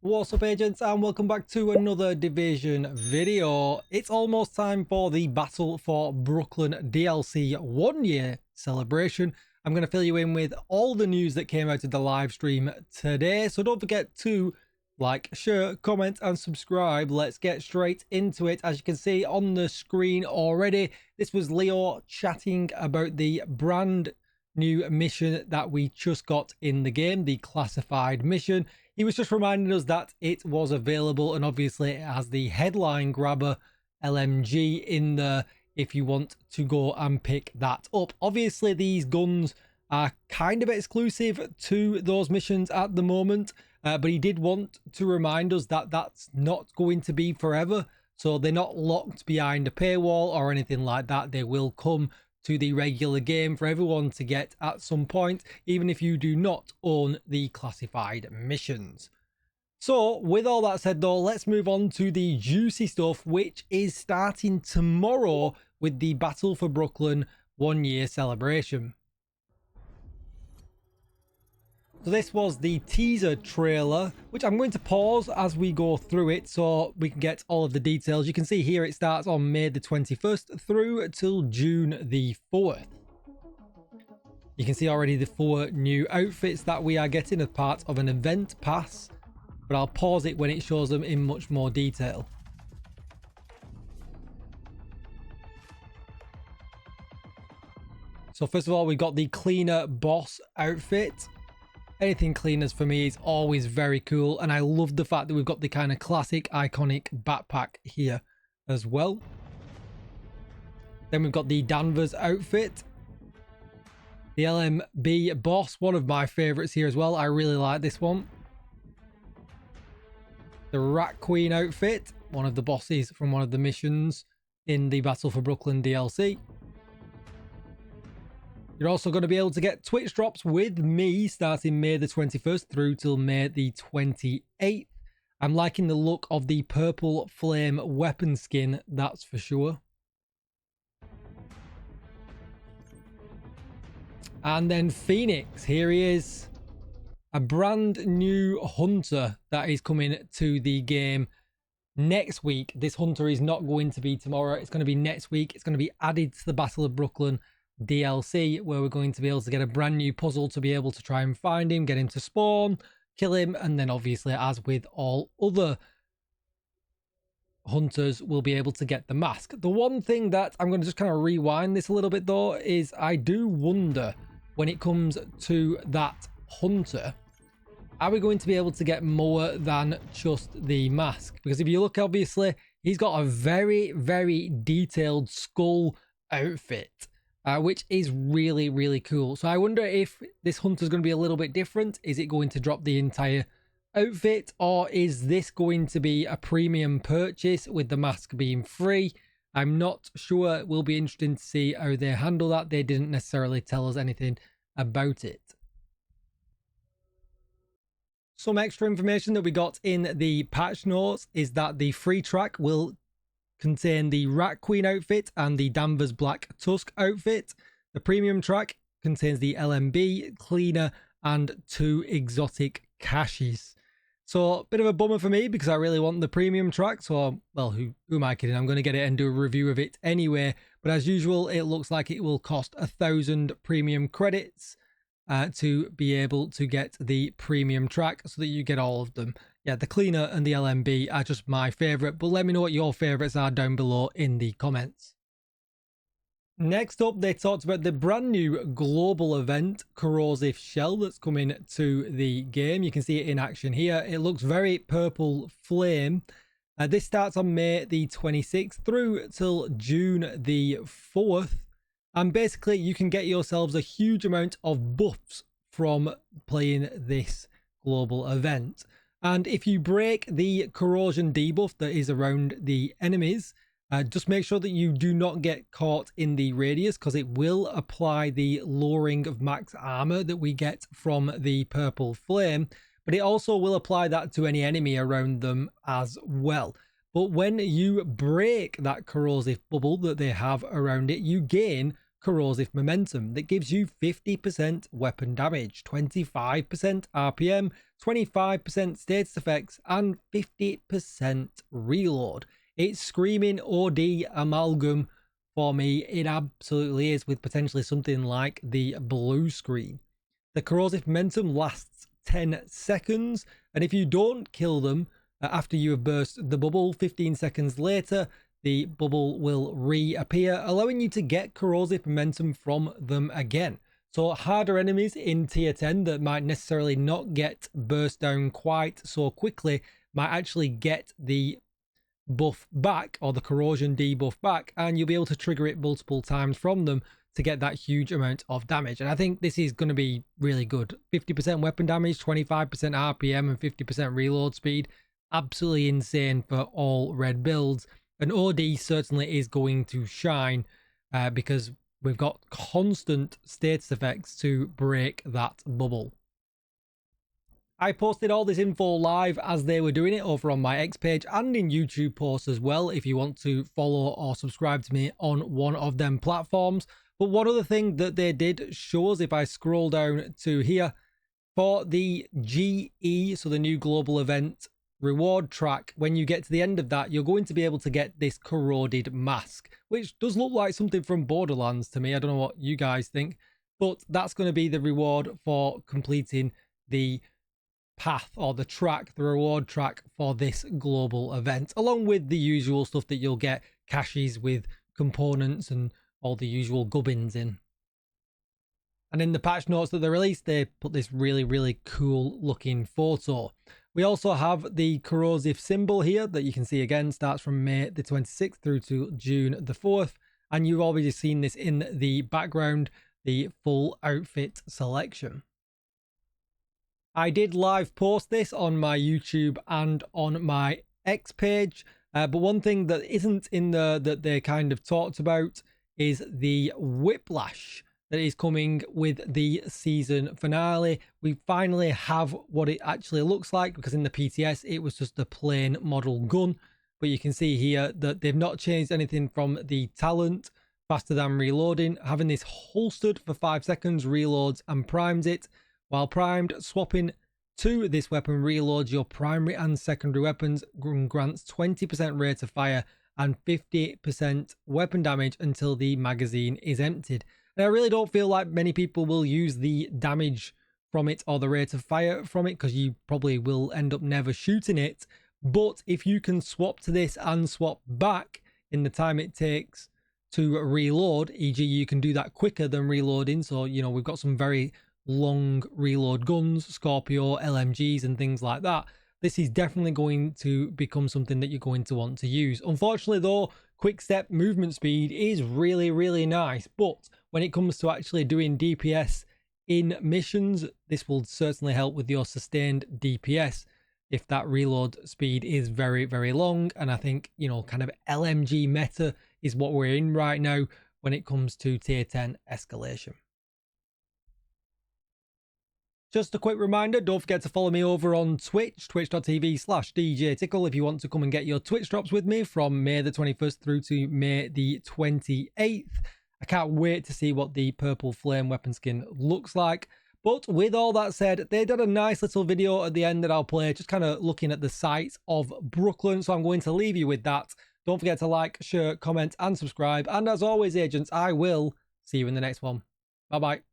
What's up, agents, and welcome back to another Division video. It's almost time for the Battle for Brooklyn DLC 1 year celebration. I'm going to fill you in with all the news that came out of the live stream today, so don't forget to like, share, comment and subscribe. Let's get straight into it. As you can see on the screen already, this was Leo chatting about the brand new mission that we just got in the game, the classified mission. He was just reminding us that it was available, and obviously it has the headline grabber LMG in there if you want to go and pick that up. Obviously these guns are kind of exclusive to those missions at the moment, but he did want to remind us that that's not going to be forever, so they're not locked behind a paywall or anything like that. They will come to the regular game for everyone to get at some point, even if you do not own the classified missions. So with all that said though, let's move on to the juicy stuff, which is starting tomorrow with the Battle for Brooklyn 1 year celebration. So this was the teaser trailer, which I'm going to pause as we go through it so we can get all of the details. You can see here it starts on May the 21st through till June the 4th. You can see already the 4 new outfits that we are getting as part of an event pass, but I'll pause it when it shows them in much more detail. So first of all, we've got the cleaner boss outfit. Anything cleaners for me is always very cool, and I love the fact that we've got the kind of classic iconic backpack here as well. Then we've got the Danvers outfit, the LMB boss, one of my favorites here as well. I really like this one. The Rat Queen outfit, one of the bosses from one of the missions in the Battle for Brooklyn DLC. You're also going to be able to get Twitch drops with me starting May the 21st through till May the 28th. I'm liking the look of the purple flame weapon skin, that's for sure. And then Phoenix, here he is. A brand new hunter that is coming to the game next week. This hunter is not going to be tomorrow, it's going to be next week. It's going to be added to the Battle of Brooklyn DLC, where we're going to be able to get a brand new puzzle to be able to try and find him, get him to spawn, kill him, and then obviously, as with all other hunters, we'll be able to get the mask. The one thing that I'm going to just kind of rewind this a little bit though is I do wonder, when it comes to that hunter, are we going to be able to get more than just the mask? Because if you look, obviously he's got a very detailed skull outfit, which is really cool. So I wonder if this hunter is going to be a little bit different. Is it going to drop the entire outfit, or is this going to be a premium purchase with the mask being free? I'm not sure. It will be interesting to see how they handle that. They didn't necessarily tell us anything about it. Some extra information that we got in the patch notes is that the free track will contain the Rat Queen outfit and the Danvers Black Tusk outfit. The premium track contains the LMB, cleaner, and 2 exotic caches. So a bit of a bummer for me because I really want the premium track. So, well, who am I kidding? I'm going to get it and do a review of it anyway. But as usual, it looks like it will cost 1,000 premium credits to be able to get the premium track so that you get all of them. Yeah, the cleaner and the LMB are just my favorite, but let me know what your favorites are down below in the comments. Next up, they talked about the brand new global event, Corrosive Shell, that's coming to the game. You can see it in action here. It looks very purple flame. This starts on May the 26th through till June the 4th. And basically, you can get yourselves a huge amount of buffs from playing this global event. And if you break the corrosion debuff that is around the enemies, just make sure that you do not get caught in the radius, because it will apply the lowering of max armor that we get from the purple flame, but it also will apply that to any enemy around them as well. But when you break that corrosive bubble that they have around it, you gain Corrosive Momentum that gives you 50% weapon damage, 25% RPM, 25% status effects, and 50% reload. It's screaming OD amalgam for me. It absolutely is, with potentially something like the blue screen. The Corrosive Momentum lasts 10 seconds, and if you don't kill them after you have burst the bubble, 15 seconds later, the bubble will reappear, allowing you to get Corrosive Momentum from them again. So harder enemies in tier 10 that might necessarily not get burst down quite so quickly might actually get the buff back, or the corrosion debuff back, and you'll be able to trigger it multiple times from them to get that huge amount of damage. And I think this is going to be really good. 50% weapon damage, 25% RPM, and 50% reload speed. Absolutely insane for all red builds. And OD certainly is going to shine because we've got constant status effects to break that bubble. I posted all this info live as they were doing it over on my X page and in YouTube posts as well, if you want to follow or subscribe to me on one of them platforms. But one other thing that they did show us, if I scroll down to here, for the GE, so the new global event reward track, when you get to the end of that, you're going to be able to get this corroded mask, which does look like something from Borderlands to me. I don't know what you guys think, but that's going to be the reward for completing the path, or the track, the reward track for this global event, along with the usual stuff that you'll get, caches with components and all the usual gubbins in. And in the patch notes that they released, they put this really cool looking photo. We also have the corrosive symbol here that you can see again, starts from May the 26th through to June the 4th. And you've already seen this in the background, the full outfit selection. I did live post this on my YouTube and on my X page, but one thing that isn't in there that they kind of talked about is the Whiplash that is coming with the season finale. We finally have what it actually looks like, because in the PTS it was just a plain model gun, but you can see here that they've not changed anything from the talent. Faster than reloading, having this holstered for 5 seconds, reloads and primes it. While primed, swapping to this weapon reloads your primary and secondary weapons, grants 20% rate of fire and 50% weapon damage until the magazine is emptied. And I really don't feel like many people will use the damage from it or the rate of fire from it, because you probably will end up never shooting it. But if you can swap to this and swap back in the time it takes to reload, e.g. you can do that quicker than reloading. So, you know, we've got some very long reload guns, Scorpio, LMGs and things like that. This is definitely going to become something that you're going to want to use. Unfortunately though, quick step movement speed is really nice, but when it comes to actually doing DPS in missions, this will certainly help with your sustained DPS if that reload speed is very long. And I think, you know, kind of LMG meta is what we're in right now when it comes to tier 10 escalation. Just a quick reminder, don't forget to follow me over on Twitch, twitch.tv/DJT-CKL, if you want to come and get your Twitch drops with me from May the 21st through to May the 28th. I can't wait to see what the purple flame weapon skin looks like. But with all that said, they did a nice little video at the end that I'll play, just kind of looking at the sights of Brooklyn. So I'm going to leave you with that. Don't forget to like, share, comment, and subscribe. And as always, agents, I will see you in the next one. Bye-bye.